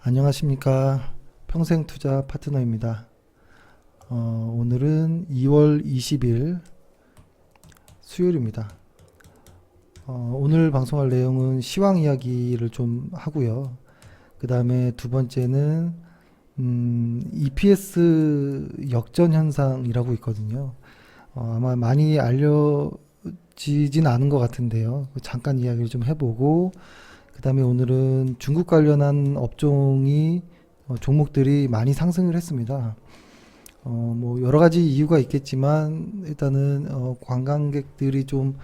안녕하십니까. 평생투자 파트너입니다. 오늘은 2월 20일 수요일입니다. 오늘 방송할 내용은 시황 이야기를 좀 하고요. 그 다음에 두 번째는 EPS 역전 현상이라고 있거든요. 아마 많이 알려지진 않은 것 같은데요. 잠깐 이야기를 좀 해보고, 그 다음에 오늘은 중국 관련한 업종이 종목들이 많이 상승을 했습니다. 뭐 여러 가지 이유가 있겠지만 일단은 관광객들이 좀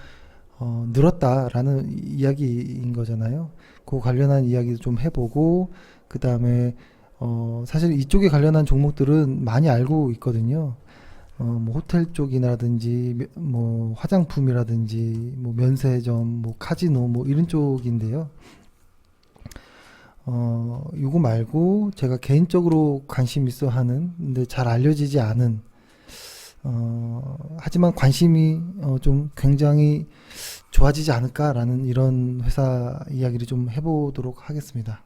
늘었다라는 이야기인 거잖아요. 그 관련한 이야기도 좀 해보고, 그 다음에 사실 이쪽에 관련한 종목들은 많이 알고 있거든요. 뭐 호텔 쪽이라든지 뭐 화장품이라든지 뭐 면세점, 뭐 카지노 뭐 이런 쪽인데요. 요거 말고 제가 개인적으로 관심 있어 하는, 근데 잘 알려지지 않은, 하지만 관심이 좀 굉장히 좋아지지 않을까라는 이런 회사 이야기를 좀 해보도록 하겠습니다.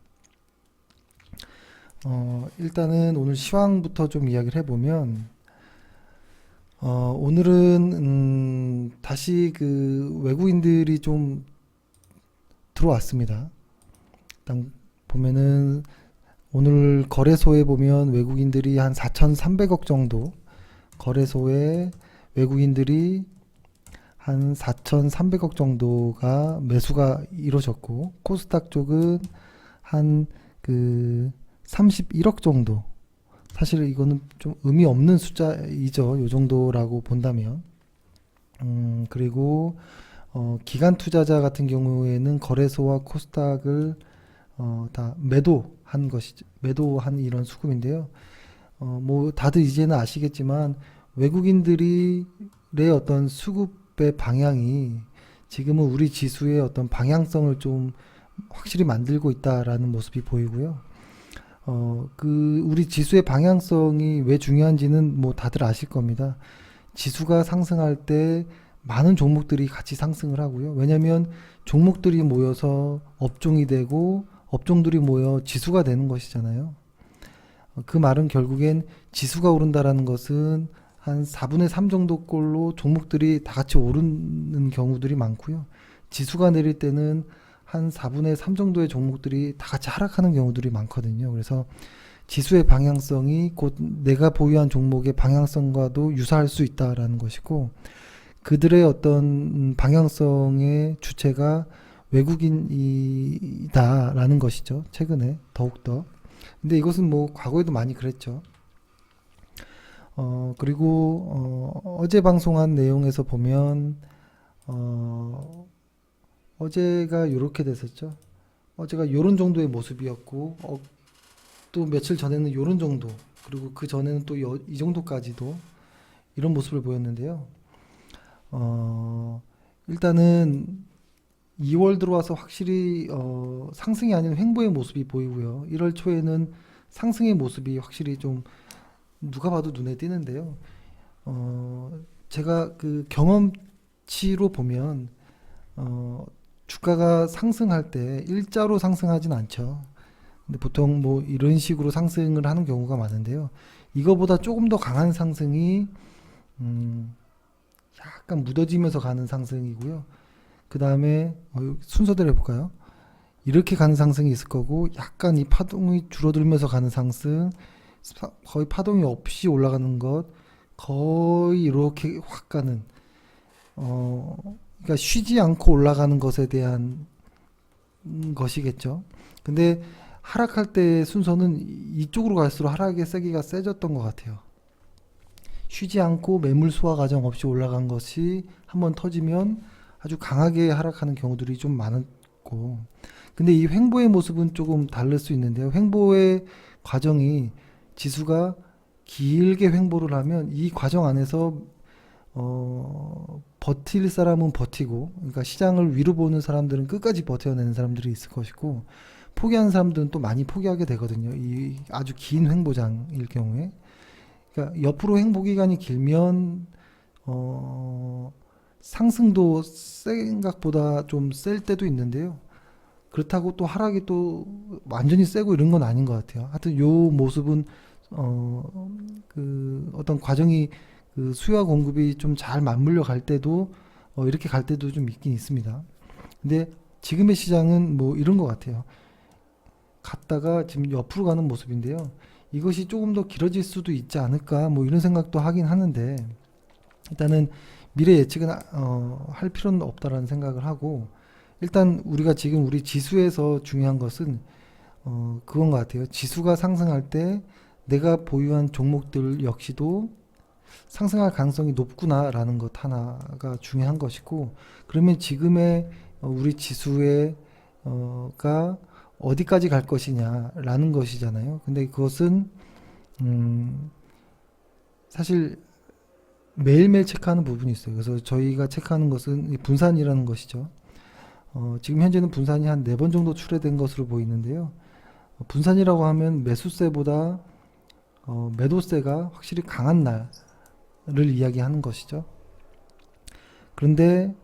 일단은 오늘 시황부터 좀 이야기를 해보면, 오늘은, 다시 그 외국인들이 좀 들어왔습니다. 일단 보면은 오늘 거래소에 보면 외국인들이 한 4,300억 정도, 거래소에 외국인들이 한 4,300억 정도가 매수가 이루어졌고, 코스닥 쪽은 한 그 31억 정도. 사실 이거는 좀 의미 없는 숫자이죠. 요 정도라고 본다면. 그리고 기관 투자자 같은 경우에는 거래소와 코스닥을 다 매도한 것이죠. 매도한 이런 수급인데요. 뭐 다들 이제는 아시겠지만 외국인들의 어떤 수급의 방향이 지금은 우리 지수의 어떤 방향성을 좀 확실히 만들고 있다라는 모습이 보이고요. 그 우리 지수의 방향성이 왜 중요한지는 뭐 다들 아실 겁니다. 지수가 상승할 때 많은 종목들이 같이 상승을 하고요. 왜냐하면 종목들이 모여서 업종이 되고 업종들이 모여 지수가 되는 것이잖아요. 그 말은 결국엔 지수가 오른다라는 것은 한 4분의 3 정도 꼴로 종목들이 다 같이 오르는 경우들이 많고요. 지수가 내릴 때는 한 4분의 3 정도의 종목들이 다 같이 하락하는 경우들이 많거든요. 그래서 지수의 방향성이 곧 내가 보유한 종목의 방향성과도 유사할 수 있다라는 것이고, 그들의 어떤 방향성의 주체가 외국인이다라는 것이죠. 최근에 더욱더. 근데 이것은 뭐 과거에도 많이 그랬죠. 그리고 어제 방송한 내용에서 보면 어제가 요렇게 됐었죠. 어제가 요런 정도의 모습이었고, 또 며칠 전에는 요런 정도, 그리고 그 전에는 또 이 정도까지도 이런 모습을 보였는데요. 일단은 2월 들어와서 확실히 상승이 아닌 횡보의 모습이 보이고요. 1월 초에는 상승의 모습이 확실히 좀 누가 봐도 눈에 띄는데요. 제가 그 경험치로 보면 주가가 상승할 때 일자로 상승하진 않죠. 근데 보통 뭐 이런 식으로 상승을 하는 경우가 많은데요. 이거보다 조금 더 강한 상승이 약간 묻어지면서 가는 상승이고요. 그 다음에 순서대로 해볼까요? 이렇게 가는 상승이 있을 거고, 약간 이 파동이 줄어들면서 가는 상승, 거의 파동이 없이 올라가는 것, 거의 이렇게 확 가는, 그러니까 쉬지 않고 올라가는 것에 대한 것이겠죠. 근데 하락할 때 순서는 이쪽으로 갈수록 하락의 세기가 세졌던 것 같아요. 쉬지 않고 매물 소화 과정 없이 올라간 것이 한번 터지면 아주 강하게 하락하는 경우들이 좀 많았고, 근데 이 횡보의 모습은 조금 다를 수 있는데요. 횡보의 과정이 지수가 길게 횡보를 하면 이 과정 안에서 버틸 사람은 버티고, 그러니까 시장을 위로 보는 사람들은 끝까지 버텨내는 사람들이 있을 것이고, 포기하는 사람들은 또 많이 포기하게 되거든요. 이 아주 긴 횡보장일 경우에. 그러니까 옆으로 횡보 기간이 길면 상승도 생각보다 좀 셀 때도 있는데요. 그렇다고 또 하락이 또 완전히 세고 이런 건 아닌 것 같아요. 하여튼 요 모습은 그 어떤 과정이 그 수요와 공급이 좀 잘 맞물려 갈 때도 이렇게 갈 때도 좀 있긴 있습니다. 근데 지금의 시장은 뭐 이런 것 같아요. 갔다가 지금 옆으로 가는 모습인데요. 이것이 조금 더 길어질 수도 있지 않을까 뭐 이런 생각도 하긴 하는데 일단은 미래 예측은 할 필요는 없다라는 생각을 하고 일단 우리가 지금 우리 지수에서 중요한 것은 그건 것 같아요. 지수가 상승할 때 내가 보유한 종목들 역시도 상승할 가능성이 높구나라는 것 하나가 중요한 것이고 그러면 지금의 우리 지수의 가 어디까지 갈 것이냐라는 것이잖아요. 근데 그것은 사실 매일매일 체크하는 부분이 있어요. 그래서 저희가 체크하는 것은 이 분산이라는 것이죠. 지금 현재는 분산이 한 4번 정도 출회된 것으로 보이는데요. 분산이라고 하면 매수세보다 매도세가 확실히 강한 날을 이야기하는 것이죠. 그런데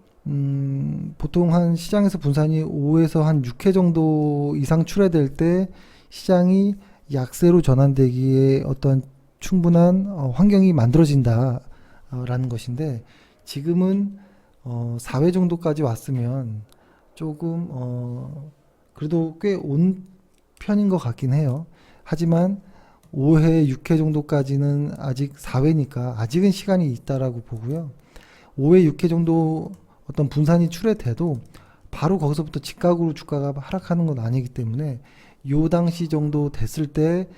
보통 한 시장에서 분산이 5에서 한 6회 정도 이상 출회될 때 시장이 약세로 전환되기에 어떤 충분한 환경이 만들어진다라는 것인데 지금은 4회 정도까지 왔으면 조금 그래도 꽤 온 편인 것 같긴 해요. 하지만 5회, 6회 정도까지는 아직 4회니까 아직은 시간이 있다라고 보고요. 5회, 6회 정도 어떤 분산이 출회돼도 바로 거기서부터 직각으로 주가가 하락하는 건 아니기 때문에 요 당시 정도 됐을 때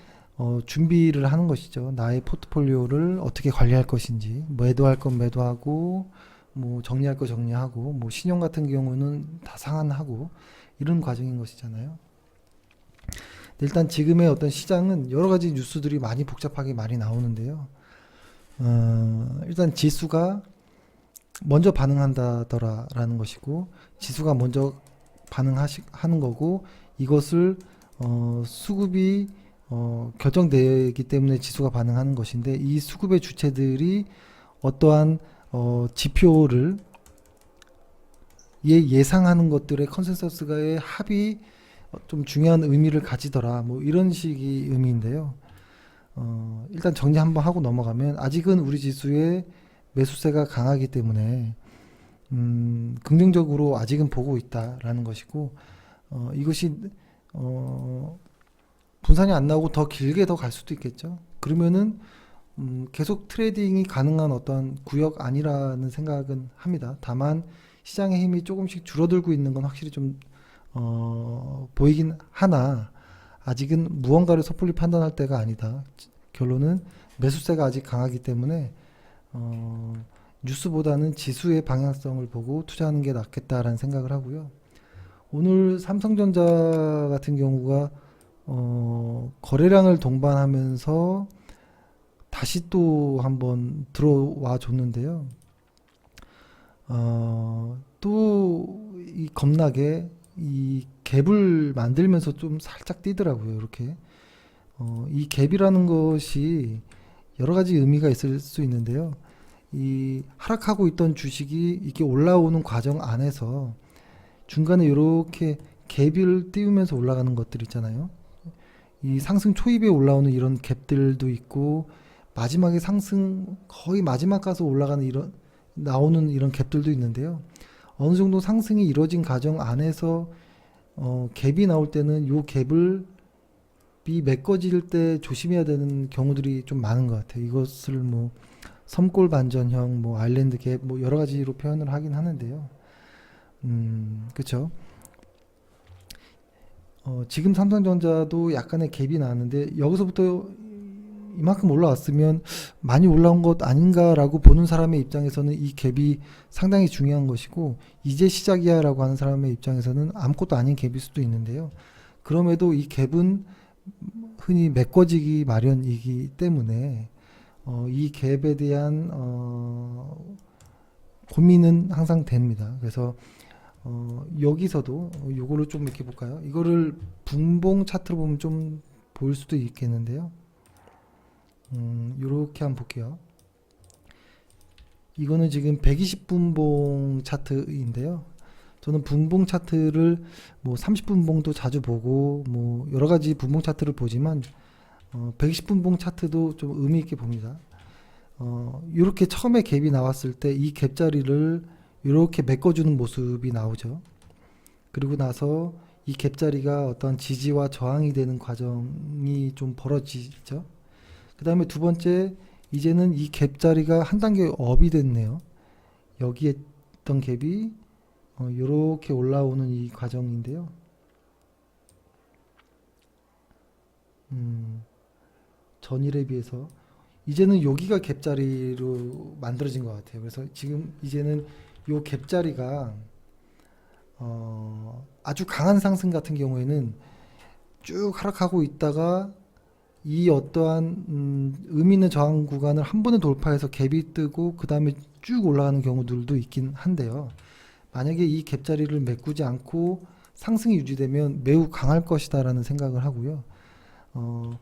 준비를 하는 것이죠. 나의 포트폴리오를 어떻게 관리할 것인지, 매도할 건 매도하고, 뭐 정리할 거 정리하고, 뭐 신용 같은 경우는 다 상환하고 이런 과정인 것이잖아요. 일단 지금의 어떤 시장은 여러 가지 뉴스들이 많이 복잡하게 많이 나오는데요. 일단 지수가 먼저 반응한다더라라는 것이고, 지수가 먼저 반응하는 거고, 이것을 수급이 결정되기 때문에 지수가 반응하는 것인데 이 수급의 주체들이 어떠한 지표를 예상하는 것들의 컨센서스가의 합이 좀 중요한 의미를 가지더라 뭐 이런 식의 의미인데요. 일단 정리 한번 하고 넘어가면 아직은 우리 지수의 매수세가 강하기 때문에 긍정적으로 아직은 보고 있다라는 것이고 이것이 분산이 안 나오고 더 길게 더 갈 수도 있겠죠. 그러면은 계속 트레이딩이 가능한 어떤 구역 아니라는 생각은 합니다. 다만 시장의 힘이 조금씩 줄어들고 있는 건 확실히 좀 보이긴 하나 아직은 무언가를 섣불리 판단할 때가 아니다. 결론은 매수세가 아직 강하기 때문에 뉴스보다는 지수의 방향성을 보고 투자하는 게 낫겠다라는 생각을 하고요. 오늘 삼성전자 같은 경우가 거래량을 동반하면서 다시 또 한번 들어와 줬는데요. 또 이 겁나게 이 갭을 만들면서 좀 살짝 뛰더라고요. 이렇게 이 갭이라는 것이 여러 가지 의미가 있을 수 있는데요. 이 하락하고 있던 주식이 이렇게 올라오는 과정 안에서 중간에 이렇게 갭을 띄우면서 올라가는 것들 있잖아요. 이 상승 초입에 올라오는 이런 갭들도 있고 마지막에 상승 거의 마지막 가서 올라가는 이런 나오는 이런 갭들도 있는데요. 어느 정도 상승이 이루어진 과정 안에서 갭이 나올 때는 요 갭을 메꿔질 때 조심해야 되는 경우들이 좀 많은 것 같아요. 이것을 뭐 섬골 반전형, 뭐 아일랜드 갭, 뭐 여러 가지로 표현을 하긴 하는데요. 그렇죠. 지금 삼성전자도 약간의 갭이 나왔는데 여기서부터 이만큼 올라왔으면 많이 올라온 것 아닌가라고 보는 사람의 입장에서는 이 갭이 상당히 중요한 것이고 이제 시작이야 라고 하는 사람의 입장에서는 아무것도 아닌 갭일 수도 있는데요. 그럼에도 이 갭은 흔히 메꿔지기 마련이기 때문에 이 갭에 대한 고민은 항상 됩니다. 그래서 여기서도 요거를 좀 이렇게 볼까요? 이거를 분봉 차트로 보면 좀 보일 수도 있겠는데요. 요렇게 한번 볼게요. 이거는 지금 120분봉 차트인데요. 저는 분봉 차트를 뭐 30분봉도 자주 보고 뭐 여러 가지 분봉 차트를 보지만 120분봉 차트도 좀 의미 있게 봅니다. 이렇게 처음에 갭이 나왔을 때 이 갭자리를 이렇게 메꿔주는 모습이 나오죠. 그리고 나서 이 갭자리가 어떤 지지와 저항이 되는 과정이 좀 벌어지죠. 그 다음에 두 번째, 이제는 이 갭자리가 한 단계 업이 됐네요. 여기에 있던 갭이 이렇게 올라오는 이 과정인데요. 전일에 비해서 이제는 여기가 갭자리로 만들어진 것 같아요. 그래서 지금 이제는 이 갭자리가 아주 강한 상승 같은 경우에는 쭉 하락하고 있다가 이 어떠한 의미 있는 저항 구간을 한 번에 돌파해서 갭이 뜨고 그 다음에 쭉 올라가는 경우들도 있긴 한데요. 만약에 이 갭자리를 메꾸지 않고 상승이 유지되면 매우 강할 것이다라는 생각을 하고요.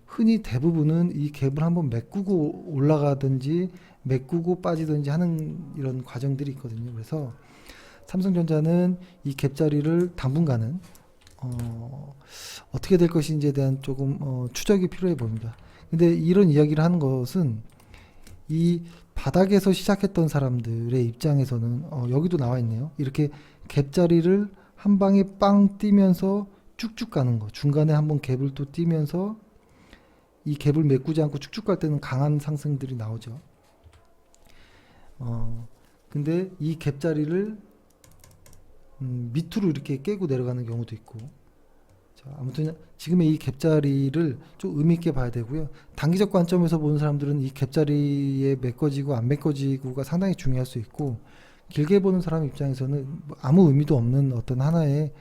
흔히 대부분은 이 갭을 한번 메꾸고 올라가든지 메꾸고 빠지든지 하는 이런 과정들이 있거든요. 그래서 삼성전자는 이 갭자리를 당분간은 어떻게 될 것인지에 대한 조금 추적이 필요해 보입니다. 근데 이런 이야기를 하는 것은 이 바닥에서 시작했던 사람들의 입장에서는 여기도 나와 있네요. 이렇게 갭자리를 한 방에 빵 뛰면서 쭉쭉 가는 거, 중간에 한번 갭을 또 뛰면서 이 갭을 메꾸지 않고 쭉쭉 갈 때는 강한 상승들이 나오죠. 근데 이 갭자리를 밑으로 이렇게 깨고 내려가는 경우도 있고, 자, 아무튼 지금의 이 갭자리를 좀 의미 있게 봐야 되고요. 단기적 관점에서 보는 사람들은 이 갭자리에 메꿔지고 안 메꿔지고가 상당히 중요할 수 있고, 길게 보는 사람 입장에서는 뭐 아무 의미도 없는 어떤 하나의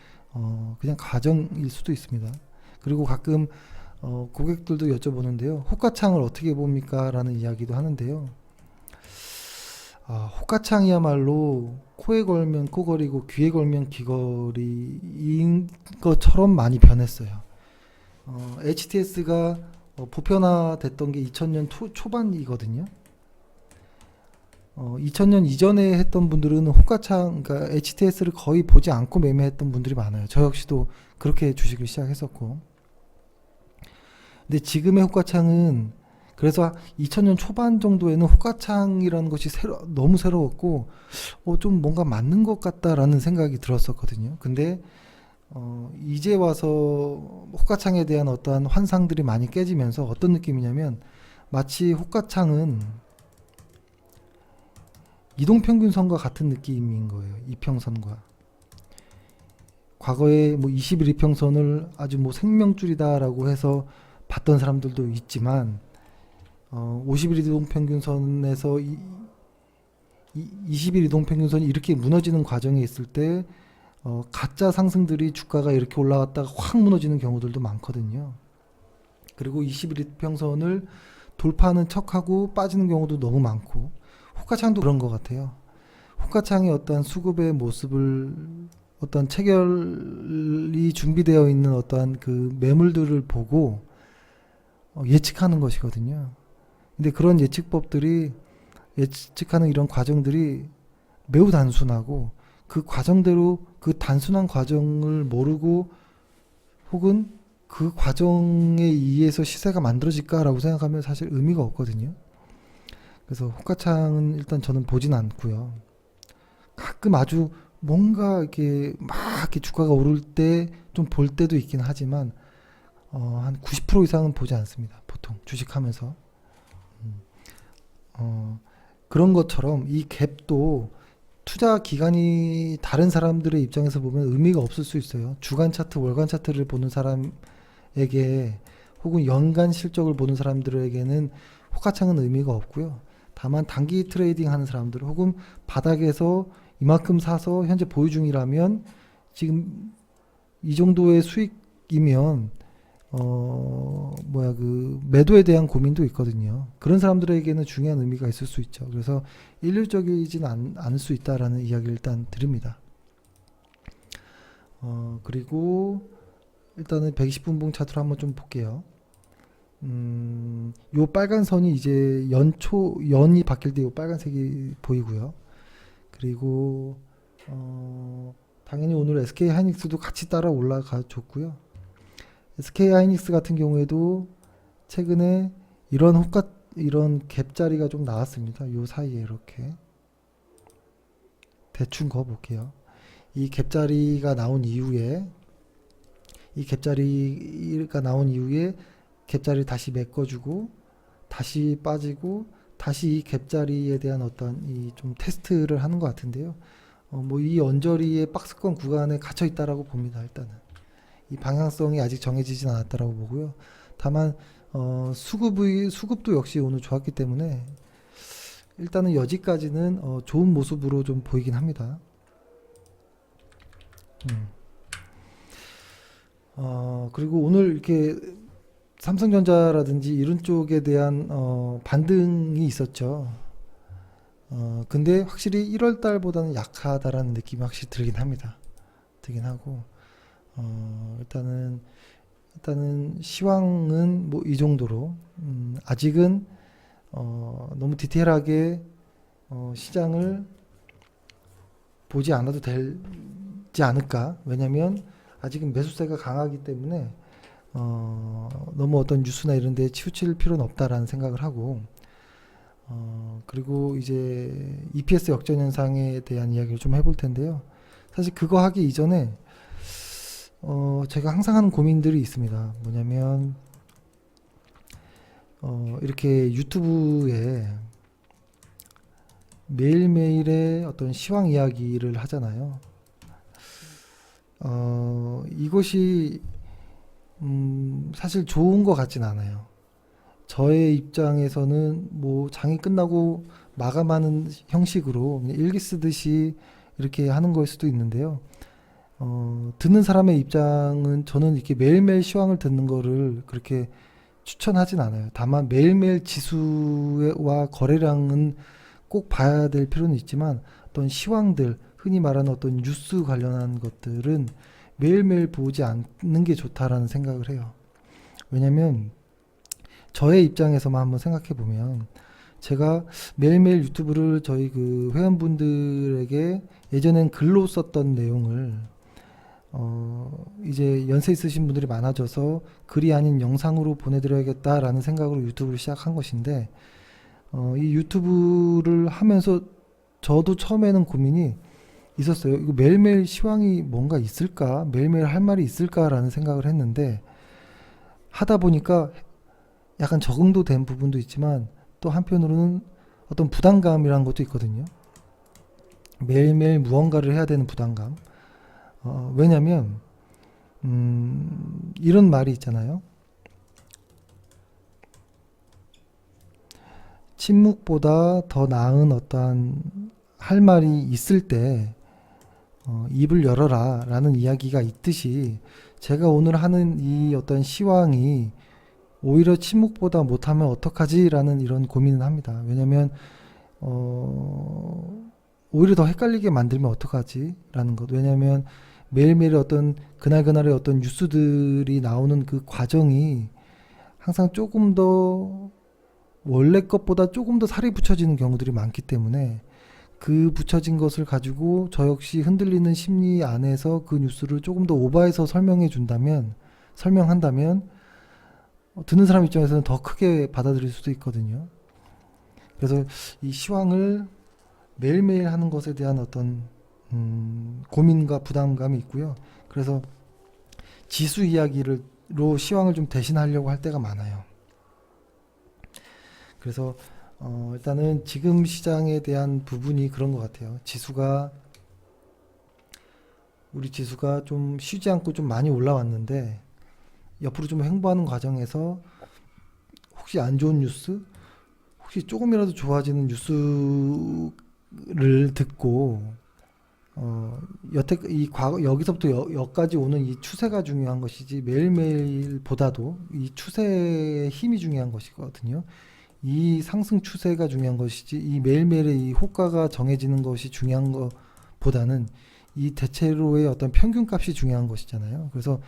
그냥 과정일 수도 있습니다. 그리고 가끔 고객들도 여쭤보는데요. 호가창을 어떻게 봅니까? 라는 이야기도 하는데요. 호가창이야말로 코에 걸면 코걸이고 귀에 걸면 귀걸이인 것처럼 많이 변했어요. HTS가 보편화됐던 게 2000년 초반이거든요. 2000년 이전에 했던 분들은 호가창, 그러니까 HTS를 거의 보지 않고 매매했던 분들이 많아요. 저 역시도 그렇게 주식을 시작했었고. 근데 지금의 호가창은 그래서 2000년 초반 정도에는 호가창이라는 것이 너무 새로웠고 좀 뭔가 맞는 것 같다라는 생각이 들었었거든요. 근데 이제 와서 호가창에 대한 어떠한 환상들이 많이 깨지면서 어떤 느낌이냐면 마치 호가창은 이동평균선과 같은 느낌인 거예요. 이평선과. 과거에 뭐 20일 이평선을 아주 뭐 생명줄이다라고 해서 봤던 사람들도 있지만 50일 이동평균선에서 20일 이동평균선이 이렇게 무너지는 과정에 있을 때 가짜 상승들이 주가가 이렇게 올라갔다가 확 무너지는 경우들도 많거든요. 그리고 20일 이평선을 돌파하는 척하고 빠지는 경우도 너무 많고 호가창도 그런 것 같아요. 호가창의 어떠한 수급의 모습을 어떤 체결이 준비되어 있는 어떠한 그 매물들을 보고 예측하는 것이거든요. 근데 그런 예측법들이 예측하는 이런 과정들이 매우 단순하고 그 과정대로 그 단순한 과정을 모르고 혹은 그 과정에 의해서 시세가 만들어질까라고 생각하면 사실 의미가 없거든요. 그래서 호가창은 일단 저는 보진 않고요. 가끔 아주 뭔가 이렇게 막 이렇게 주가가 오를 때 좀 볼 때도 있긴 하지만 한 90% 이상은 보지 않습니다. 보통 주식하면서. 그런 것처럼 이 갭도 투자 기간이 다른 사람들의 입장에서 보면 의미가 없을 수 있어요. 주간 차트, 월간 차트를 보는 사람에게 혹은 연간 실적을 보는 사람들에게는 호가창은 의미가 없고요. 다만 단기 트레이딩 하는 사람들 혹은 바닥에서 이만큼 사서 현재 보유 중이라면 지금 이 정도의 수익이면 그 매도에 대한 고민도 있거든요. 그런 사람들에게는 중요한 의미가 있을 수 있죠. 그래서 일률적이진 않을 수 있다라는 이야기를 일단 드립니다. 그리고 일단은 120분봉 차트로 한번 좀 볼게요. 요 빨간 선이 이제 연이 바뀔 때 요 빨간색이 보이고요. 그리고 당연히 오늘 SK 하이닉스도 같이 따라 올라가 줬고요. SK 하이닉스 같은 경우에도 최근에 이런 갭 자리가 좀 나왔습니다. 요 사이에 이렇게 대충 그어 볼게요. 이 갭 자리가 나온 이후에 갭 자리 다시 메꿔주고 다시 빠지고 다시 이 갭 자리에 대한 어떤 이 좀 테스트를 하는 것 같은데요. 뭐 이 언저리의 박스권 구간에 갇혀 있다라고 봅니다. 일단은 이 방향성이 아직 정해지진 않았다라고 보고요. 다만 수급도 역시 오늘 좋았기 때문에 일단은 여지까지는 좋은 모습으로 좀 보이긴 합니다. 그리고 오늘 이렇게 삼성전자라든지 이런 쪽에 대한 반등이 있었죠. 근데 확실히 1월 달보다는 약하다라는 느낌이 확실히 들긴 합니다. 들긴 하고 일단은 시황은 뭐 이 정도로 아직은 너무 디테일하게 시장을 보지 않아도 되지 않을까. 왜냐면 아직은 매수세가 강하기 때문에 너무 어떤 뉴스나 이런 데 치우칠 필요는 없다라는 생각을 하고 그리고 이제 EPS 역전 현상에 대한 이야기를 좀 해볼 텐데요. 사실 그거 하기 이전에 제가 항상 하는 고민들이 있습니다. 뭐냐면 이렇게 유튜브에 매일매일의 어떤 시황 이야기를 하잖아요. 이것이 사실 좋은 것 같진 않아요. 저의 입장에서는 뭐 장이 끝나고 마감하는 형식으로 그냥 일기 쓰듯이 이렇게 하는 거일 수도 있는데요. 듣는 사람의 입장은 저는 이렇게 매일매일 시황을 듣는 거를 그렇게 추천하진 않아요. 다만 매일매일 지수와 거래량은 꼭 봐야 될 필요는 있지만 어떤 시황들, 흔히 말하는 어떤 뉴스 관련한 것들은 매일매일 보지 않는 게 좋다라는 생각을 해요. 왜냐면 저의 입장에서만 한번 생각해 보면 제가 매일매일 유튜브를 저희 그 회원분들에게 예전엔 글로 썼던 내용을 이제 연세 있으신 분들이 많아져서 글이 아닌 영상으로 보내드려야겠다라는 생각으로 유튜브를 시작한 것인데 이 유튜브를 하면서 저도 처음에는 고민이 있었어요. 이거 매일매일 시황이 뭔가 있을까? 매일매일 할 말이 있을까라는 생각을 했는데 하다 보니까 약간 적응도 된 부분도 있지만 또 한편으로는 어떤 부담감이라는 것도 있거든요. 매일매일 무언가를 해야 되는 부담감. 왜냐면 이런 말이 있잖아요. 침묵보다 더 나은 어떠한 할 말이 있을 때 입을 열어라 라는 이야기가 있듯이 제가 오늘 하는 이 어떤 시황이 오히려 침묵보다 못하면 어떡하지 라는 이런 고민을 합니다. 왜냐면 오히려 더 헷갈리게 만들면 어떡하지 라는 것. 왜냐면 매일매일 어떤 그날그날의 어떤 뉴스들이 나오는 그 과정이 항상 조금 더 원래 것보다 조금 더 살이 붙여지는 경우들이 많기 때문에 그 붙여진 것을 가지고 저 역시 흔들리는 심리 안에서 그 뉴스를 조금 더 오버해서 설명한다면 듣는 사람 입장에서는 더 크게 받아들일 수도 있거든요. 그래서 이 시황을 매일매일 하는 것에 대한 어떤 고민과 부담감이 있고요. 그래서 지수 이야기로 시황을 좀 대신하려고 할 때가 많아요. 그래서 일단은 지금 시장에 대한 부분이 그런 것 같아요. 우리 지수가 좀 쉬지 않고 좀 많이 올라왔는데 옆으로 좀 횡보하는 과정에서 혹시 안 좋은 뉴스, 혹시 조금이라도 좋아지는 뉴스를 듣고 여태 여기서부터 여기까지 오는 이 추세가 중요한 것이지 매일매일보다도 이 추세의 힘이 중요한 것이거든요. 이 상승 추세가 중요한 것이지 이 매일매일의 이 호가가 정해지는 것이 중요한 것보다는 이 대체로의 어떤 평균값이 중요한 것이잖아요. 그래서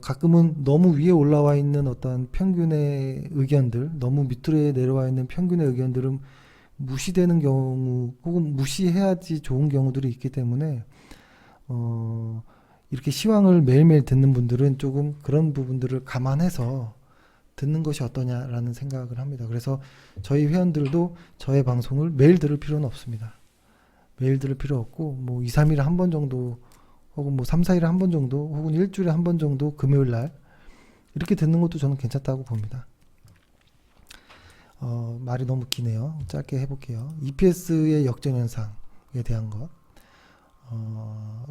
가끔은 너무 위에 올라와 있는 어떤 평균의 의견들, 너무 밑으로 내려와 있는 평균의 의견들은 무시되는 경우 혹은 무시해야지 좋은 경우들이 있기 때문에 이렇게 시황을 매일매일 듣는 분들은 조금 그런 부분들을 감안해서 듣는 것이 어떠냐라는 생각을 합니다. 그래서 저희 회원들도 저의 방송을 매일 들을 필요는 없습니다. 매일 들을 필요 없고 뭐 2, 3일에 한 번 정도 혹은 뭐 3, 4일에 한 번 정도 혹은 일주일에 한 번 정도 금요일 날 이렇게 듣는 것도 저는 괜찮다고 봅니다. 말이 너무 기네요. 짧게 해볼게요. EPS의 역전현상에 대한 것을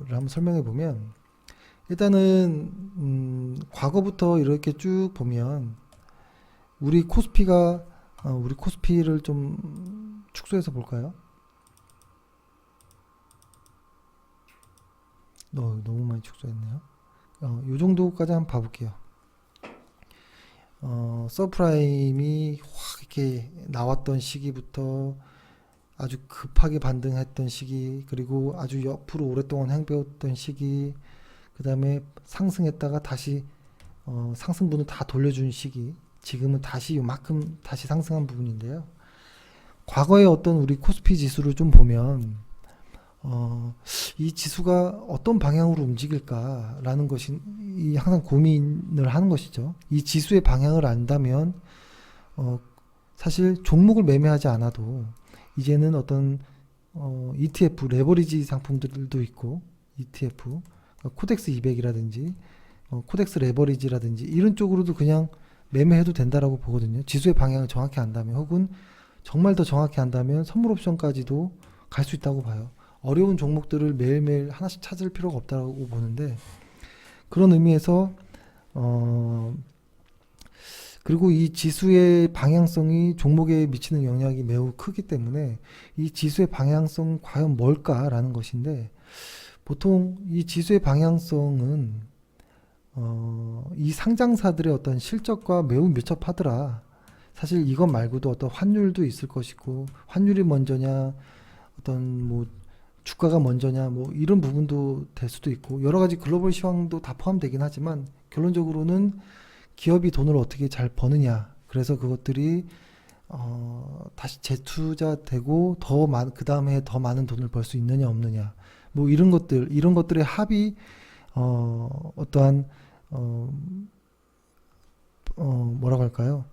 한번 설명해 보면 일단은 과거부터 이렇게 쭉 보면 우리 코스피가 우리 코스피를 좀 축소해서 볼까요? 너무 많이 축소했네요. 요 정도까지 한번 봐볼게요. 서프라임이 확 이렇게 나왔던 시기부터 아주 급하게 반등했던 시기, 그리고 아주 옆으로 오랫동안 행배웠던 시기, 그 다음에 상승했다가 다시 상승분을 다 돌려준 시기, 지금은 다시 요만큼 다시 상승한 부분인데요. 과거의 어떤 우리 코스피 지수를 좀 보면 이 지수가 어떤 방향으로 움직일까라는 것이 항상 고민을 하는 것이죠. 이 지수의 방향을 안다면 사실 종목을 매매하지 않아도 이제는 어떤 ETF 레버리지 상품들도 있고 ETF 코덱스 200이라든지 코덱스 레버리지라든지 이런 쪽으로도 그냥 매매해도 된다라고 보거든요. 지수의 방향을 정확히 안다면 혹은 정말 더 정확히 안다면 선물 옵션까지도 갈 수 있다고 봐요. 어려운 종목들을 매일매일 하나씩 찾을 필요가 없다고 보는데 그런 의미에서 그리고 이 지수의 방향성이 종목에 미치는 영향이 매우 크기 때문에 이 지수의 방향성 과연 뭘까라는 것인데 보통 이 지수의 방향성은 이 상장사들의 어떤 실적과 매우 밀접하더라. 사실 이것 말고도 어떤 환율도 있을 것이고 환율이 먼저냐 어떤 뭐 주가가 먼저냐 뭐 이런 부분도 될 수도 있고 여러 가지 글로벌 시황도 다 포함되긴 하지만 결론적으로는 기업이 돈을 어떻게 잘 버느냐 그래서 그것들이 다시 재투자되고 그 다음에 더 많은 돈을 벌 수 있느냐 없느냐 뭐 이런 것들의 합이 어떠한 뭐라고 할까요?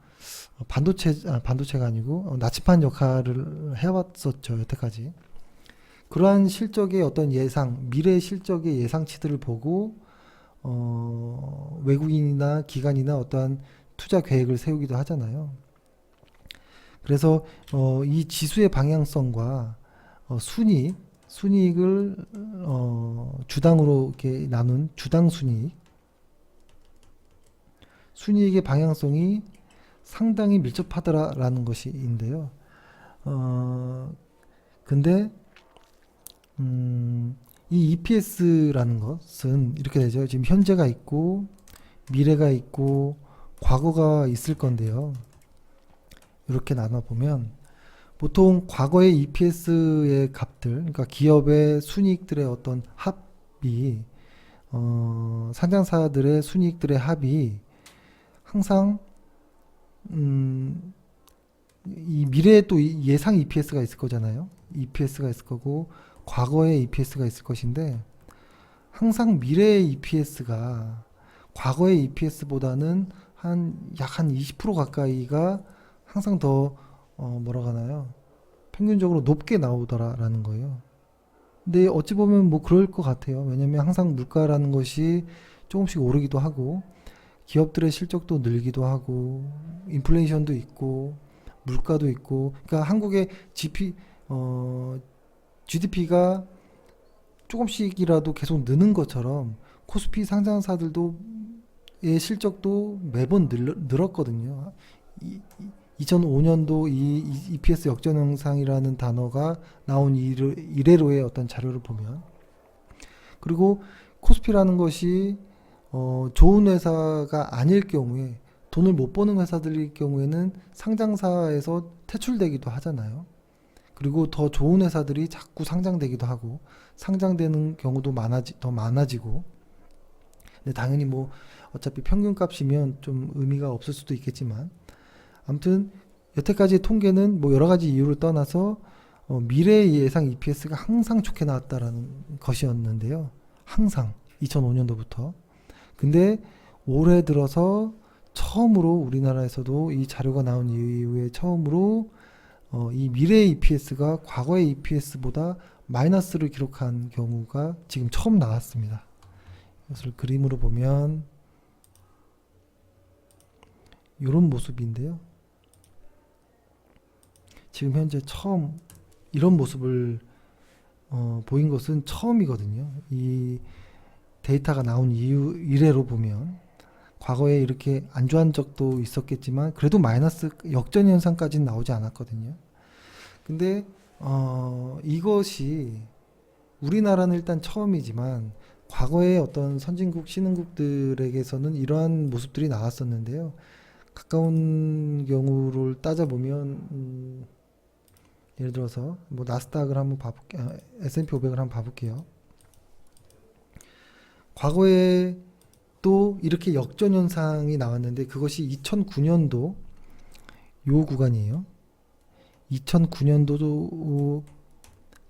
반도체가 아니고 나치판 역할을 해왔었죠 여태까지. 그러한 실적의 어떤 미래 실적의 예상치들을 보고 외국인이나 기관이나 어떠한 투자 계획을 세우기도 하잖아요. 그래서 이 지수의 방향성과 순이익을 주당으로 이렇게 나눈 주당 순이익의 방향성이 상당히 밀접하더라라는 것인데요. 근데 이 EPS라는 것은 이렇게 되죠. 지금 현재가 있고 미래가 있고 과거가 있을 건데요. 이렇게 나눠보면 보통 과거의 EPS의 값들, 그러니까 기업의 순이익들의 어떤 합이 상장사들의 순이익들의 합이 항상 이 미래에 또 예상 EPS가 있을 거잖아요. EPS가 있을 거고 과거의 EPS가 있을 것인데 항상 미래의 EPS가 과거의 EPS보다는 약 한 20% 가까이가 항상 더 뭐라고 하나요? 평균적으로 높게 나오더라라는 거예요. 근데 어찌 보면 뭐 그럴 것 같아요. 왜냐면 항상 물가라는 것이 조금씩 오르기도 하고 기업들의 실적도 늘기도 하고 인플레이션도 있고 물가도 있고 그러니까 한국의 GDP가 조금씩이라도 계속 느는 것처럼 코스피 상장사들도 의 실적도 매번 늘었거든요. 2005년도 이 EPS 역전현상이라는 단어가 나온 이래로의 어떤 자료를 보면 그리고 코스피라는 것이 좋은 회사가 아닐 경우에 돈을 못 버는 회사들일 경우에는 상장사에서 퇴출되기도 하잖아요. 그리고 더 좋은 회사들이 자꾸 상장되기도 하고 상장되는 경우도 더 많아지고 근데 당연히 뭐 어차피 평균값이면 좀 의미가 없을 수도 있겠지만 아무튼 여태까지의 통계는 뭐 여러 가지 이유를 떠나서 미래의 예상 EPS가 항상 좋게 나왔다라는 것이었는데요. 항상 2005년도부터. 근데 올해 들어서 처음으로 우리나라에서도 이 자료가 나온 이후에 처음으로 이 미래의 EPS가 과거의 EPS보다 마이너스를 기록한 경우가 지금 처음 나왔습니다. 이것을 그림으로 보면 이런 모습인데요. 지금 현재 처음 이런 모습을 보인 것은 처음이거든요. 이 데이터가 나온 이래로 보면 과거에 이렇게 안 좋아한 적도 있었겠지만 그래도 마이너스 역전 현상까지는 나오지 않았거든요. 근데 이것이 우리나라는 일단 처음이지만 과거의 어떤 선진국 신흥국들에게서는 이러한 모습들이 나왔었는데요. 가까운 경우를 따져보면 예를 들어서 뭐 나스닥을 한번 봐볼게요. S&P 500을 한번 봐볼게요. 과거에 또 이렇게 역전 현상이 나왔는데 그것이 2009년도 요 구간이에요. 2009년도도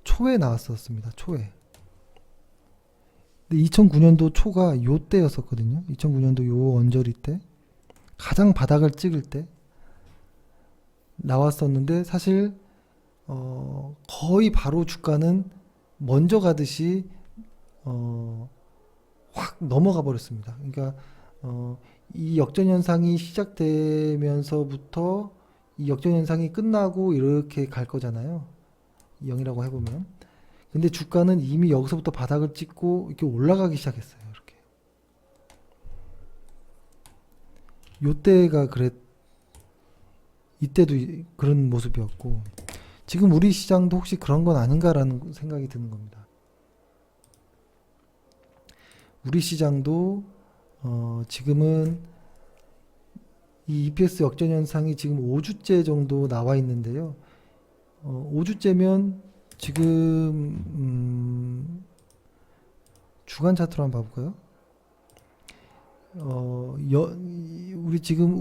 초에 나왔었습니다. 초에. 근데 2009년도 초가 요 때였었거든요. 2009년도 요 언저리 때 가장 바닥을 찍을 때 나왔었는데 사실 거의 바로 주가는 먼저 가듯이 확 넘어가 버렸습니다. 그러니까 이 역전 현상이 시작되면서부터 이 역전 현상이 끝나고 이렇게 갈 거잖아요. 0이라고 해보면. 근데 주가는 이미 여기서부터 바닥을 찍고 이렇게 올라가기 시작했어요. 이렇게. 요때가 이때도 그런 모습이었고 지금 우리 시장도 혹시 그런 건 아닌가라는 생각이 드는 겁니다. 우리 시장도 지금은 이 EPS 역전 현상이 지금 5주째 정도 나와 있는데요. 5주째면 지금 주간 차트로 한번 봐볼까요?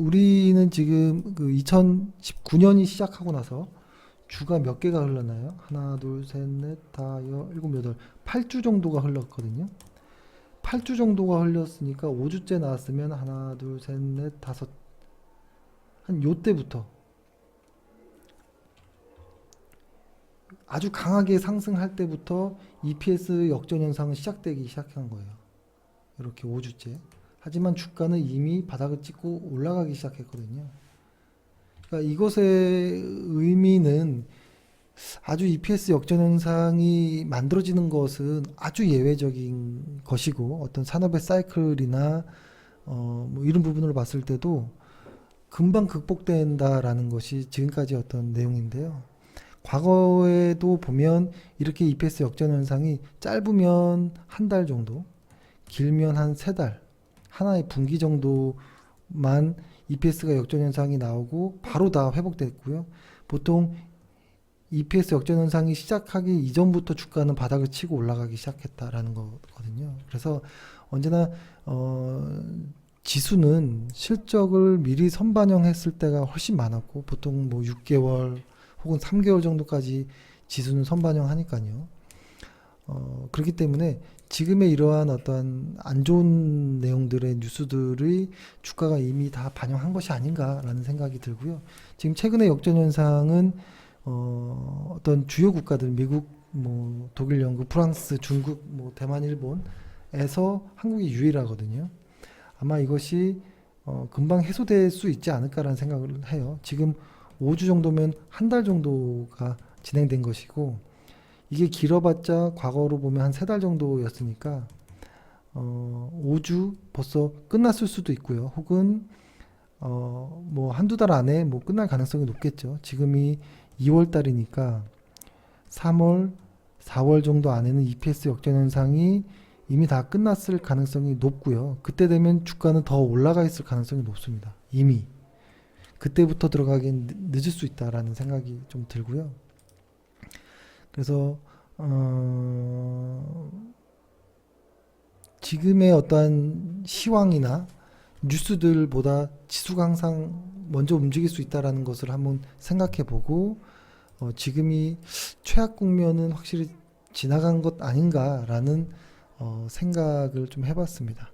우리는 지금 그 2019년이 시작하고 나서 주가 몇 개가 흘렀나요? 하나, 둘, 셋, 넷, 다, 일곱, 여덟, 8주 정도가 흘렀거든요. 8주 정도가 흘렸으니까 5주째 나왔으면 하나, 둘, 셋, 넷, 다섯, 한 요때부터 아주 강하게 상승할 때부터 EPS 역전 현상은 시작되기 시작한 거예요. 이렇게 5주째. 하지만 주가는 이미 바닥을 찍고 올라가기 시작했거든요. 그러니까 이것의 의미는 아주 EPS 역전 현상이 만들어지는 것은 아주 예외적인 것이고 어떤 산업의 사이클이나 뭐 이런 부분으로 봤을 때도 금방 극복된다라는 것이 지금까지 어떤 내용인데요. 과거에도 보면 이렇게 EPS 역전 현상이 짧으면 한 달 정도, 길면 한 세 달, 하나의 분기 정도만 EPS가 역전 현상이 나오고 바로 다 회복됐고요. 보통 EPS 역전 현상이 시작하기 이전부터 주가는 바닥을 치고 올라가기 시작했다라는 거거든요. 그래서 언제나 지수는 실적을 미리 선반영했을 때가 훨씬 많았고 보통 뭐 6개월 혹은 3개월 정도까지 지수는 선반영하니까요. 그렇기 때문에 지금의 이러한 어떤 안 좋은 내용들의 뉴스들이 주가가 이미 다 반영한 것이 아닌가라는 생각이 들고요. 지금 최근의 역전 현상은 어떤 주요 국가들 미국, 뭐 독일, 영국, 프랑스, 중국, 뭐 대만, 일본에서 한국이 유일하거든요. 아마 이것이 금방 해소될 수 있지 않을까라는 생각을 해요. 지금 5주 정도면 한 달 정도가 진행된 것이고 이게 길어봤자 과거로 보면 한 3달 정도였으니까 5주 벌써 끝났을 수도 있고요. 혹은 뭐 한두 달 안에 뭐 끝날 가능성이 높겠죠. 지금이 2월 달이니까 3월, 4월 정도 안에는 EPS 역전 현상이 이미 다 끝났을 가능성이 높고요. 그때 되면 주가는 더 올라가 있을 가능성이 높습니다. 이미. 그때부터 들어가긴 늦을 수 있다라는 생각이 좀 들고요. 그래서 지금의 어떠한 시황이나 뉴스들보다 지수가 항상 먼저 움직일 수 있다라는 것을 한번 생각해 보고 지금이 최악 국면은 확실히 지나간 것 아닌가라는 생각을 좀 해봤습니다.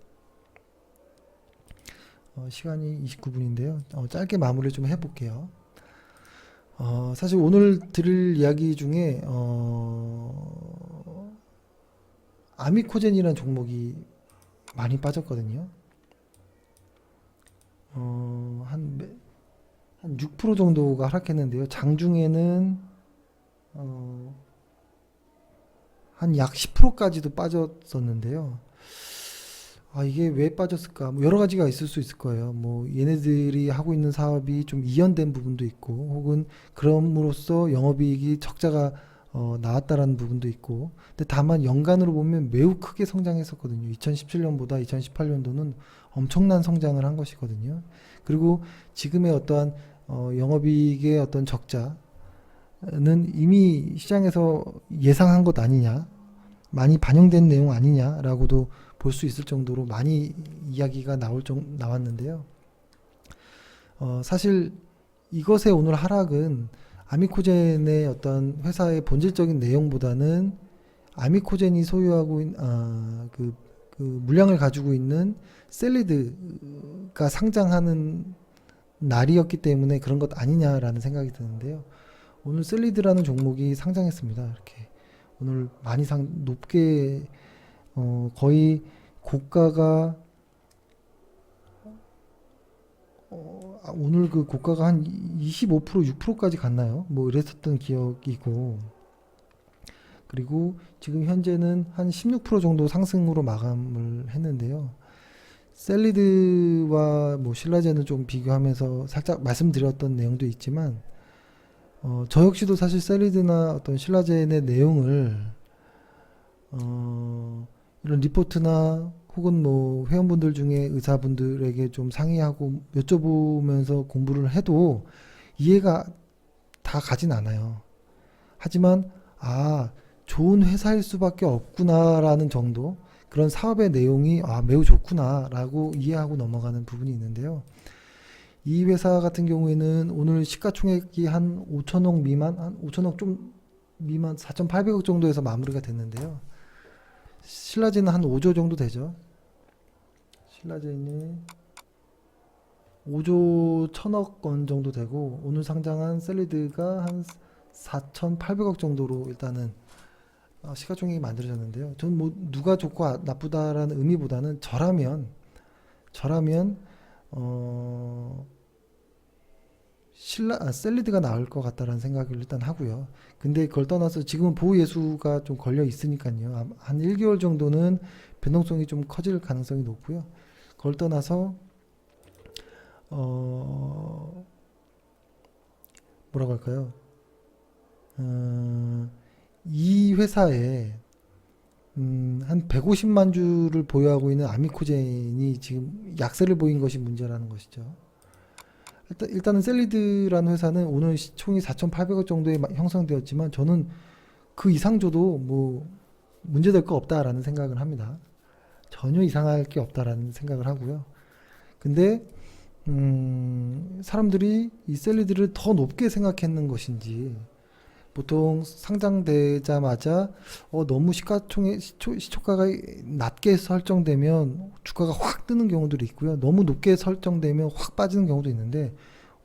시간이 29분인데요. 짧게 마무리 좀 해볼게요. 사실 오늘 드릴 이야기 중에 아미코젠이라는 종목이 많이 빠졌거든요. 한 6% 정도가 하락했는데요. 장중에는 한 약 10%까지도 빠졌었는데요. 이게 왜 빠졌을까? 뭐 여러 가지가 있을 수 있을 거예요. 뭐 얘네들이 하고 있는 사업이 좀 이연된 부분도 있고, 혹은 그럼으로써 영업이익이 적자가 나왔다라는 부분도 있고, 근데 다만 연간으로 보면 매우 크게 성장했었거든요. 2017년보다 2018년도는 엄청난 성장을 한 것이거든요. 그리고 지금의 어떠한 영업이익의 어떤 적자는 이미 시장에서 예상한 것 아니냐, 많이 반영된 내용 아니냐라고도 볼 수 있을 정도로 많이 이야기가 나왔는데요. 사실 이것의 오늘 하락은 아미코젠의 어떤 회사의 본질적인 내용보다는 아미코젠이 소유하고 있는 그 물량을 가지고 있는 셀리드가 상장하는 날이었기 때문에 그런 것 아니냐라는 생각이 드는데요. 오늘 셀리드라는 종목이 상장했습니다. 이렇게 오늘 많이 높게 거의 고가가 오늘 그 고가가 한 25%, 6%까지 갔나요? 뭐 이랬었던 기억이고, 그리고 지금 현재는 한 16% 정도 상승으로 마감을 했는데요. 셀리드와 뭐 신라젠을 좀 비교하면서 살짝 말씀드렸던 내용도 있지만, 저 역시도 사실 셀리드나 어떤 신라젠의 내용을 이런 리포트나 혹은 뭐 회원분들 중에 의사분들에게 좀 상의하고 여쭤보면서 공부를 해도 이해가 다 가진 않아요. 하지만 좋은 회사일 수밖에 없구나라는 정도, 그런 사업의 내용이 매우 좋구나라고 이해하고 넘어가는 부분이 있는데요. 이 회사 같은 경우에는 오늘 시가총액이 한 5천억 미만, 한 5천억 좀 미만, 4,800억 정도에서 마무리가 됐는데요. 신라젠은 한 5조 정도 되죠. 신라젠이 5조 1천억 원 정도 되고, 오늘 상장한 셀리드가 한 4,800억 정도로 일단은 시가총액이 만들어졌는데요. 저는 뭐 누가 좋고 나쁘다라는 의미보다는 저라면 셀리드가 나을 것 같다라는 생각을 일단 하고요. 근데 그걸 떠나서 지금은 보호 예수가 좀 걸려 있으니까요. 한 1개월 정도는 변동성이 좀 커질 가능성이 높고요. 그걸 떠나서 뭐라고 할까요? 이 회사에 한 150만 주를 보유하고 있는 아미코젠이 지금 약세를 보인 것이 문제라는 것이죠. 일단은 셀리드라는 회사는 오늘 시총이 4,800억 정도에 형성되었지만 저는 그 이상 줘도 뭐 문제될 거 없다라는 생각을 합니다. 전혀 이상할 게 없다라는 생각을 하고요. 근데 사람들이 이 셀리드를 더 높게 생각했는 것인지, 보통 상장되자마자 너무 시초가가 낮게 설정되면 주가가 확 뜨는 경우들이 있고요. 너무 높게 설정되면 확 빠지는 경우도 있는데,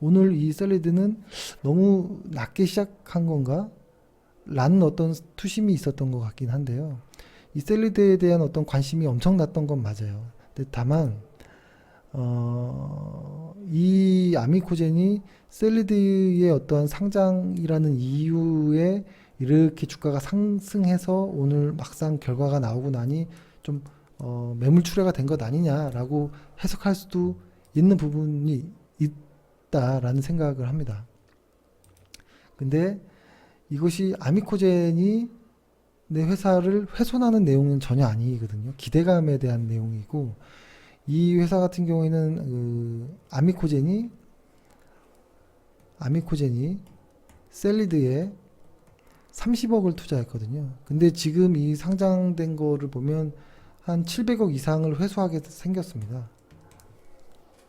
오늘 이 셀리드는 너무 낮게 시작한 건가? 라는 어떤 투심이 있었던 것 같긴 한데요. 이 셀리드에 대한 어떤 관심이 엄청났던 건 맞아요. 근데 다만 이 아미코젠이 셀리드의 어떠한 상장이라는 이유에 이렇게 주가가 상승해서 오늘 막상 결과가 나오고 나니 좀 매물 출회가 된 것 아니냐라고 해석할 수도 있는 부분이 있다라는 생각을 합니다. 근데 이것이 아미코젠이 내 회사를 훼손하는 내용은 전혀 아니거든요. 기대감에 대한 내용이고, 이 회사 같은 경우에는 아미코젠이 셀리드에 30억을 투자했거든요. 근데 지금 이 상장된 거를 보면 한 700억 이상을 회수하게 생겼습니다.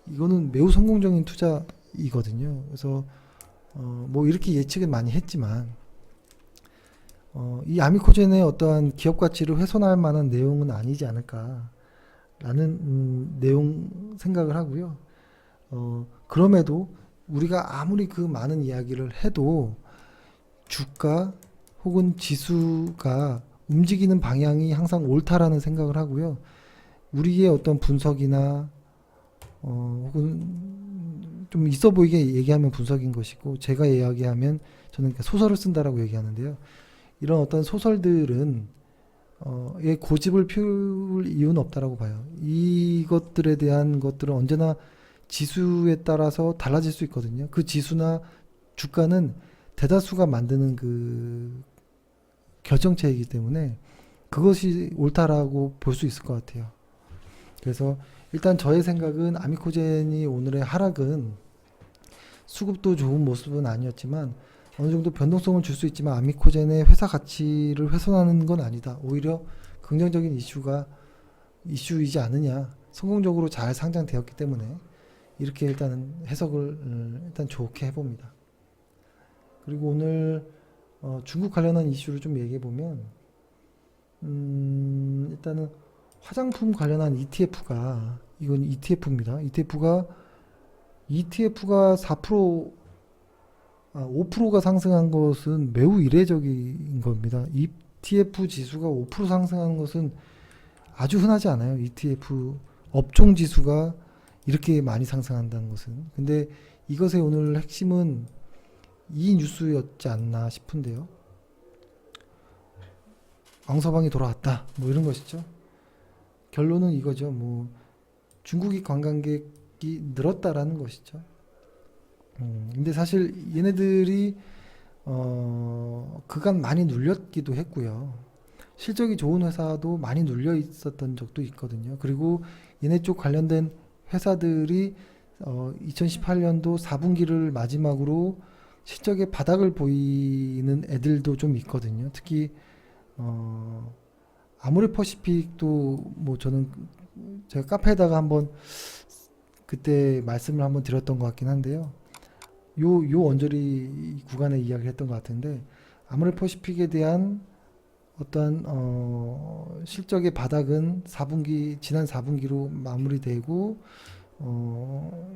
이거는 매우 성공적인 투자이거든요. 그래서 뭐 이렇게 예측은 많이 했지만 이 아미코젠의 어떠한 기업 가치를 훼손할 만한 내용은 아니지 않을까라는 내용 생각을 하고요. 그럼에도 우리가 아무리 그 많은 이야기를 해도 주가 혹은 지수가 움직이는 방향이 항상 옳다라는 생각을 하고요. 우리의 어떤 분석이나 혹은 좀 있어 보이게 얘기하면 분석인 것이고, 제가 이야기하면 저는 소설을 쓴다라고 얘기하는데요. 이런 어떤 소설들은 의 고집을 피울 이유는 없다라고 봐요. 이것들에 대한 것들은 언제나 지수에 따라서 달라질 수 있거든요. 그 지수나 주가는 대다수가 만드는 그 결정체이기 때문에 그것이 옳다라고 볼 수 있을 것 같아요. 그래서 일단 저의 생각은 아미코젠이 오늘의 하락은 수급도 좋은 모습은 아니었지만 어느 정도 변동성을 줄 수 있지만 아미코젠의 회사 가치를 훼손하는 건 아니다. 오히려 긍정적인 이슈이지 않느냐. 성공적으로 잘 상장되었기 때문에 이렇게 일단은 해석을 일단 좋게 해봅니다. 그리고 오늘 중국 관련한 이슈를 좀 얘기해 보면 일단은 화장품 관련한 ETF가, 이건 ETF입니다. ETF가 5%가 상승한 것은 매우 이례적인 겁니다. ETF 지수가 5% 상승하는 것은 아주 흔하지 않아요. ETF 업종 지수가 이렇게 많이 상승한다는 것은. 근데 이것의 오늘 핵심은 이 뉴스였지 않나 싶은데요. 왕서방이 돌아왔다. 뭐 이런 것이죠. 결론은 이거죠. 뭐 중국이 관광객이 늘었다라는 것이죠. 근데 사실 얘네들이 그간 많이 눌렸기도 했고요. 실적이 좋은 회사도 많이 눌려 있었던 적도 있거든요. 그리고 얘네 쪽 관련된 회사들이 2018년도 4분기를 마지막으로 실적의 바닥을 보이는 애들도 좀 있거든요. 특히 아모레퍼시픽도 뭐 저는 제가 카페에다가 한번 그때 말씀을 한번 드렸던 것 같긴 한데요. 요 언저리 구간에 이야기를 했던 것 같은데, 아모레퍼시픽에 대한 어떠한 실적의 바닥은 지난 4분기로 마무리되고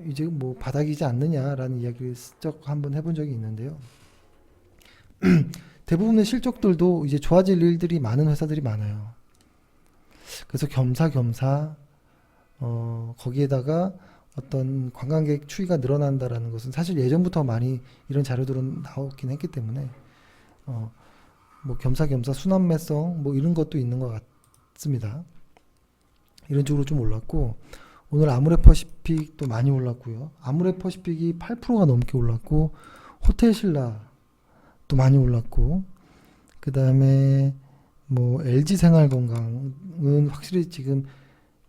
이제 뭐 바닥이지 않느냐라는 이야기를 슬쩍 한번 해본 적이 있는데요. 대부분의 실적들도 이제 좋아질 일들이 많은 회사들이 많아요. 그래서 겸사겸사 거기에다가 어떤 관광객 추이가 늘어난다라는 것은 사실 예전부터 많이 이런 자료들은 나오긴 했기 때문에 뭐 겸사겸사 순환매성 뭐 이런 것도 있는 것 같습니다. 이런 쪽으로 좀 올랐고, 오늘 아모레퍼시픽도 많이 올랐고요. 아모레퍼시픽이 8%가 넘게 올랐고, 호텔신라도 많이 올랐고, 그 다음에 뭐 LG생활건강은 확실히 지금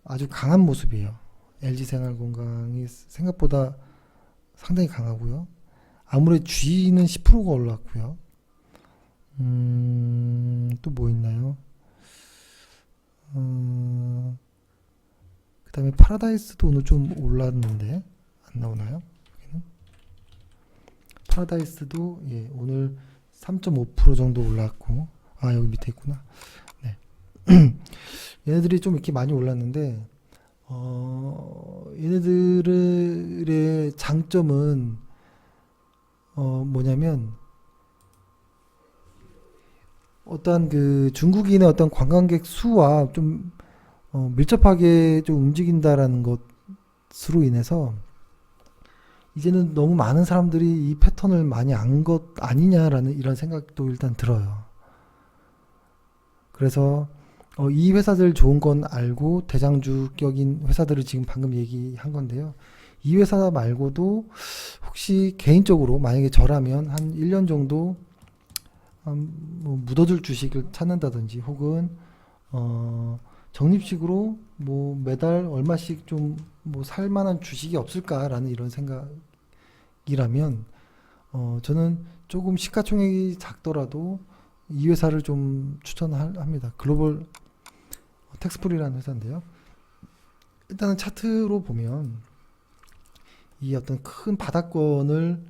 아주 강한 모습이에요. LG생활건강이 생각보다 상당히 강하고요. 아무래 G는 10%가 올랐고요. 또 뭐 있나요? 그 다음에 파라다이스도 오늘 좀 올랐는데 안 나오나요? 여기는? 파라다이스도 예, 오늘 3.5% 정도 올랐고, 여기 밑에 있구나. 네. 얘네들이 좀 이렇게 많이 올랐는데 얘네들의 장점은 뭐냐면 어떤 그 중국인의 어떤 관광객 수와 좀 밀접하게 좀 움직인다라는 것으로 인해서 이제는 너무 많은 사람들이 이 패턴을 많이 안 것 아니냐라는 이런 생각도 일단 들어요. 그래서 이 회사들 좋은 건 알고 대장주격인 회사들을 지금 방금 얘기한 건데요. 이 회사 말고도 혹시 개인적으로 만약에 저라면 한 1년 정도 뭐 묻어둘 주식을 찾는다든지, 혹은 적립식으로 뭐 매달 얼마씩 좀 뭐 살만한 주식이 없을까라는 이런 생각이라면 저는 조금 시가총액이 작더라도 이 회사를 좀 추천합니다. 글로벌 텍스프리라는 회사인데요. 일단은 차트로 보면 이 어떤 큰 바닥권을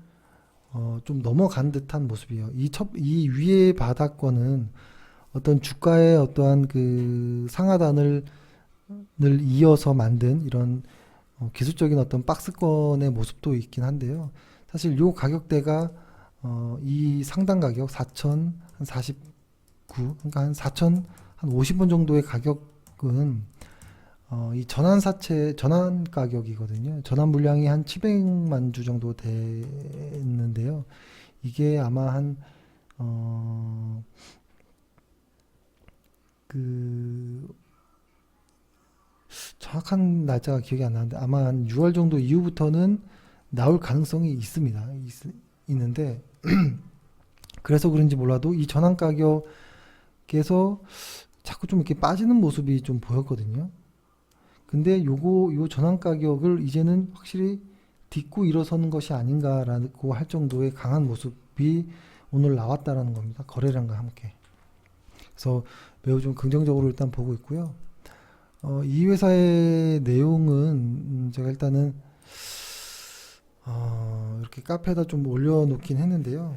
좀 넘어간 듯한 모습이에요. 이 위의 바닥권은 어떤 주가의 어떠한 그 상하단을 이어서 만든 이런 기술적인 어떤 박스권의 모습도 있긴 한데요. 사실 요 가격대가 이 상단 가격 4,049, 그러니까 한 4,000, 한 50원 정도의 가격은 이 전환 가격이거든요. 전환 물량이 한 700만 주 정도 됐는데요. 이게 아마 그 정확한 날짜가 기억이 안 나는데 아마 한 6월 정도 이후부터는 나올 가능성이 있습니다. 있는데 그래서 그런지 몰라도 이 전환 가격에서 자꾸 좀 이렇게 빠지는 모습이 좀 보였거든요. 근데 요 전환 가격을 이제는 확실히 딛고 일어서는 것이 아닌가라고 할 정도의 강한 모습이 오늘 나왔다라는 겁니다. 거래량과 함께. 그래서 매우 좀 긍정적으로 일단 보고 있고요. 이 회사의 내용은 제가 일단은 이렇게 카페에다 좀 올려놓긴 했는데요.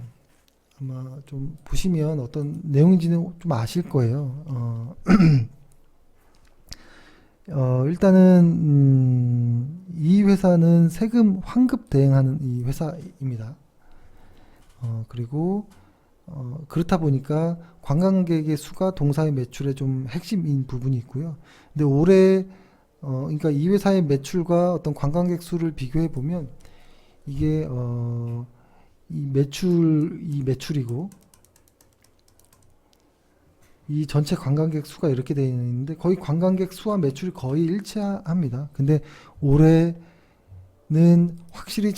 아마 좀 보시면 어떤 내용인지는 좀 아실 거예요. 일단은 이 회사는 세금 환급 대행하는 이 회사입니다. 그리고 그렇다 보니까 관광객의 수가 동사의 매출의 좀 핵심인 부분이 있고요. 근데 올해 그러니까 이 회사의 매출과 어떤 관광객 수를 비교해 보면 이게 이 매출이고 이 전체 관광객 수가 이렇게 되어 있는데 거의 관광객 수와 매출이 거의 일치합니다. 근데 올해는 확실히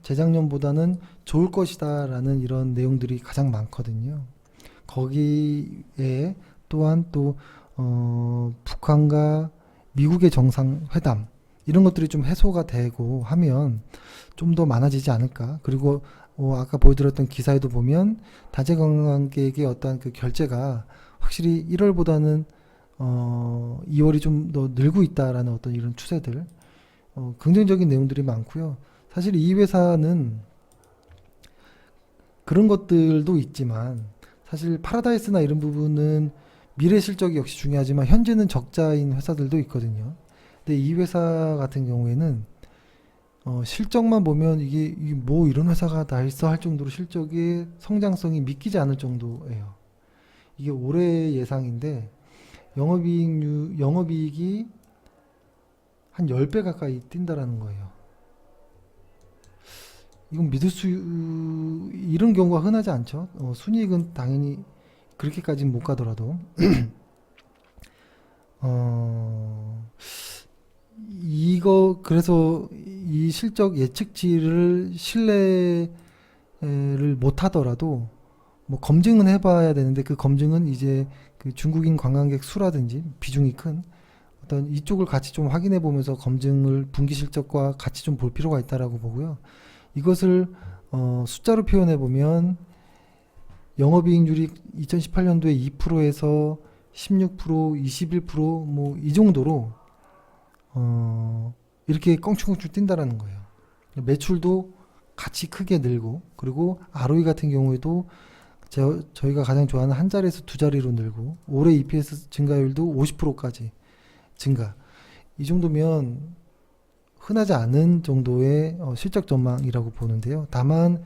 재작년보다는 좋을 것이다라는 이런 내용들이 가장 많거든요. 거기에 또한 또 북한과 미국의 정상회담 이런 것들이 좀 해소가 되고 하면 좀 더 많아지지 않을까. 그리고 아까 보여드렸던 기사에도 보면 단체 관광객의 어떠한 그 결제가 확실히 1월보다는 2월이 좀 더 늘고 있다라는 어떤 이런 추세들, 긍정적인 내용들이 많고요. 사실 이 회사는 그런 것들도 있지만 사실 파라다이스나 이런 부분은 미래 실적이 역시 중요하지만 현재는 적자인 회사들도 있거든요. 근데 이 회사 같은 경우에는 실적만 보면 이게 뭐 이런 회사가 다 있어 할 정도로 실적의 성장성이 믿기지 않을 정도예요. 이게 올해 예상인데 영업이익이 한 10배 가까이 뛴다라는 거예요. 이건 이런 경우가 흔하지 않죠. 순이익은 당연히 그렇게까지는 못 가더라도 그래서 이 실적 예측치를 신뢰를 못 하더라도 뭐 검증은 해봐야 되는데 그 검증은 이제 그 중국인 관광객 수라든지 비중이 큰 어떤 이쪽을 같이 좀 확인해 보면서 검증을 분기 실적과 같이 좀 볼 필요가 있다라고 보고요. 이것을 숫자로 표현해 보면 영업이익률이 2018년도에 2%에서 16%, 21%뭐 이 정도로 이렇게 껑충껑충 뛴다라는 거예요. 매출도 같이 크게 늘고 그리고 ROE 같은 경우에도 저희가 가장 좋아하는 한 자리에서 두 자리로 늘고 올해 EPS 증가율도 50%까지 증가. 이 정도면 흔하지 않은 정도의 실적 전망이라고 보는데요. 다만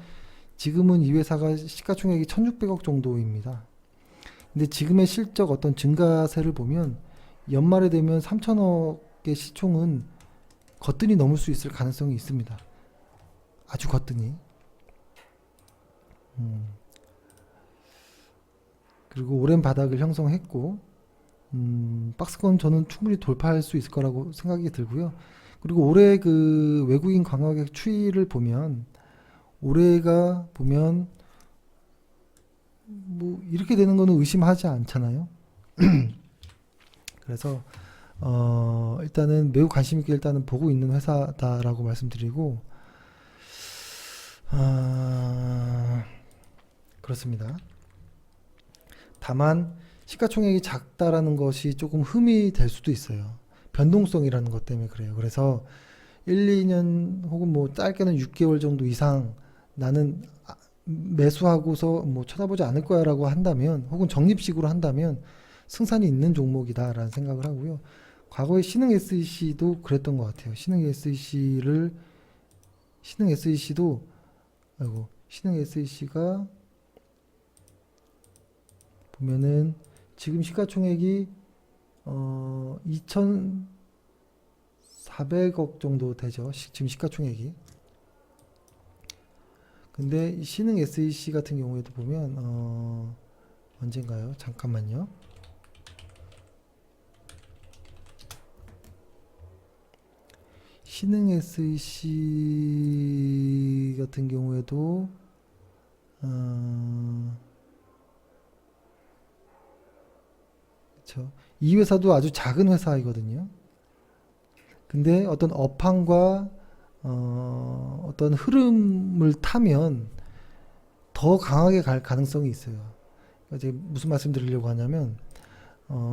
지금은 이 회사가 시가총액이 1,600억 정도입니다. 근데 지금의 실적 어떤 증가세를 보면 연말에 되면 3,000억의 시총은 거뜬히 넘을 수 있을 가능성이 있습니다. 아주 거뜬히. 그리고 오랜 바닥을 형성했고 박스권 저는 충분히 돌파할 수 있을 거라고 생각이 들고요. 그리고 올해 그 외국인 관광객 추이를 보면 올해가 보면 뭐 이렇게 되는 거는 의심하지 않잖아요. 그래서 일단은 매우 관심 있게 일단은 보고 있는 회사다라고 말씀드리고 그렇습니다. 다만 시가총액이 작다라는 것이 조금 흠이 될 수도 있어요. 변동성이라는 것 때문에 그래요. 그래서 1, 2년 혹은 뭐 짧게는 6개월 정도 이상 나는 매수하고서 뭐 쳐다보지 않을 거야라고 한다면, 혹은 적립식으로 한다면 승산이 있는 종목이다라는 생각을 하고요. 과거에 신흥 SEC도 그랬던 것 같아요. 신흥 SEC도 신흥 SEC가 보면은 지금 시가총액이 2,400억 정도 되죠. 지금 시가총액이. 근데 이 신흥 SEC 같은 경우에도 보면 언젠가요? 잠깐만요. 신흥 SEC 같은 경우에도 그렇죠. 이 회사도 아주 작은 회사이거든요. 근데 어떤 업황과 어떤 흐름을 타면 더 강하게 갈 가능성이 있어요. 그러니까 이제 무슨 말씀 드리려고 하냐면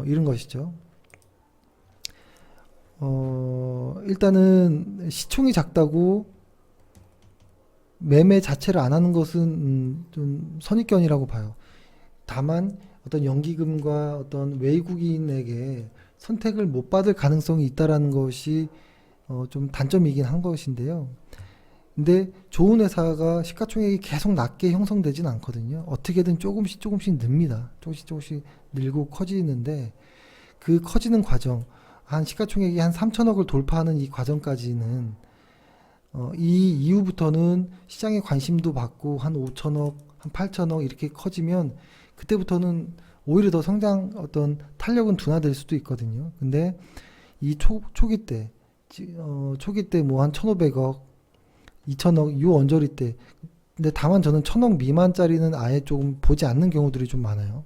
이런 것이죠. 일단은 시총이 작다고 매매 자체를 안 하는 것은 좀 선입견이라고 봐요. 다만 어떤 연기금과 어떤 외국인에게 선택을 못 받을 가능성이 있다라는 것이 좀 단점이긴 한 것인데요. 근데 좋은 회사가 시가총액이 계속 낮게 형성되진 않거든요. 어떻게든 조금씩 늡니다. 조금씩 늘고 커지는데 그 커지는 과정, 한 시가총액이 한 3천억을 돌파하는 이 과정까지는 이 이후부터는 시장의 관심도 받고 한 5천억, 한 8천억 이렇게 커지면 그때부터는 오히려 더 성장 어떤 탄력은 둔화될 수도 있거든요. 근데 이 초기 때 뭐 한 1,500억, 2천억 요 언저리 때, 근데 다만 저는 1,000억 미만짜리는 아예 조금 보지 않는 경우들이 좀 많아요.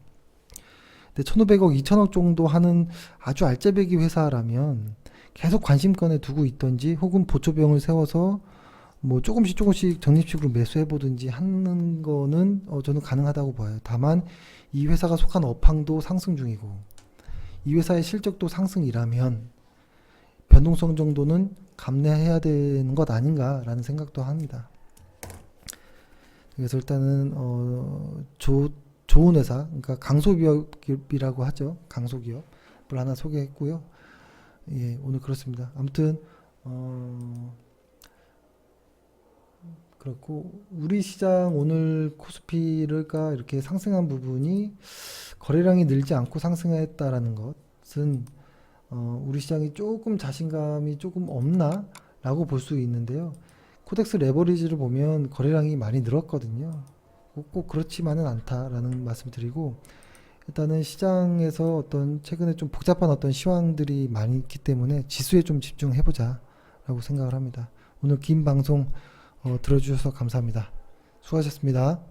근데 1,500억, 2천억 정도 하는 아주 알짜배기 회사라면 계속 관심권에 두고 있던지, 혹은 보초병을 세워서 뭐 조금씩 적립식으로 매수해 보든지 하는 거는 저는 가능하다고 봐요. 다만 이 회사가 속한 업황도 상승 중이고 이 회사의 실적도 상승이라면 변동성 정도는 감내해야 되는 것 아닌가라는 생각도 합니다. 그래서 일단은 좋은 회사, 그러니까 강소기업이라고 하죠. 강소기업을 하나 소개했고요. 예, 오늘 그렇습니다. 아무튼 그렇고 우리 시장 오늘 코스피를가 이렇게 상승한 부분이 거래량이 늘지 않고 상승했다라는 것은 우리 시장이 조금 자신감이 조금 없나라고 볼 수 있는데요. 코덱스 레버리지를 보면 거래량이 많이 늘었거든요. 꼭 그렇지만은 않다라는 말씀 드리고, 일단은 시장에서 어떤 최근에 좀 복잡한 어떤 시황들이 많이 있기 때문에 지수에 좀 집중해보자 라고 생각을 합니다. 오늘 긴 방송 들어주셔서 감사합니다. 수고하셨습니다.